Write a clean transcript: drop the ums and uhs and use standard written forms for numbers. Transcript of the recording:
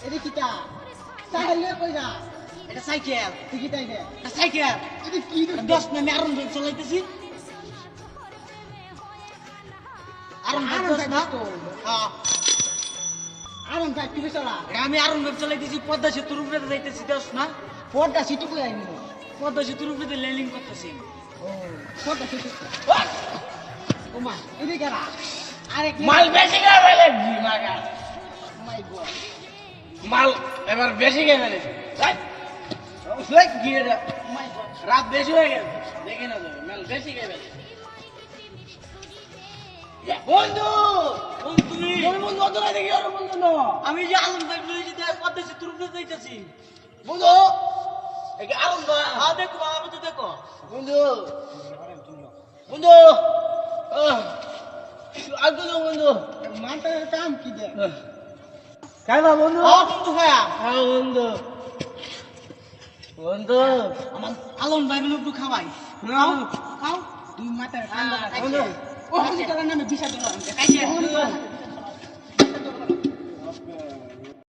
এটা কিটা সাইকেল কই যা এটা সাইকেল তুই কিটাই দে এটা সাইকেল এটা কি 10 নামে আরন ভাই চালাইতেছি আরন ভাই 10 না হ্যাঁ আরন ভাই কি চলা আমি আরন ভাই চালাইতেছি পদ্মা সেতুর উপরে যাইতেছি 10 না পড়টা সিটি কই আইনি পদ্মা সেতুর উপরে লেলিং করতেছি ও পড়টা সিটি ও মা এটা কেরা আরে কি মাল বেশি খেয়ে ফেলেছি মাগা মাই গড মাল এবার বেশি খেয়ে ফেলেছি গিয়ে মাই গড রাত বেশি হয়ে গেছে দেখে না যাবে মাল বেশি খেয়ে ফেলেছি বন্ধু তুমি বন্ধু অত না দেখি আরে বন্ধু না আমি যে আলম ভাই বলেছি যে পদ্মা সেতুর উপরে যাইতেছি বন্ধু একে আরম বা হ্যাঁ দেখো আমি তো দেখো বন্ধু বন্ধু আর তো বন্ধু মানটার কাম কি দে খাইবা বন্ধু হ্যাঁ বন্ধু ভাইয়া হ্যাঁ বন্ধু বন্ধু আমার আলম ভাই বলে একটু খাওয়াই খাও তুই মাথার ঠান্ডা বন্ধু ও আমি তোর নামে বিষা দিলাম খাইছে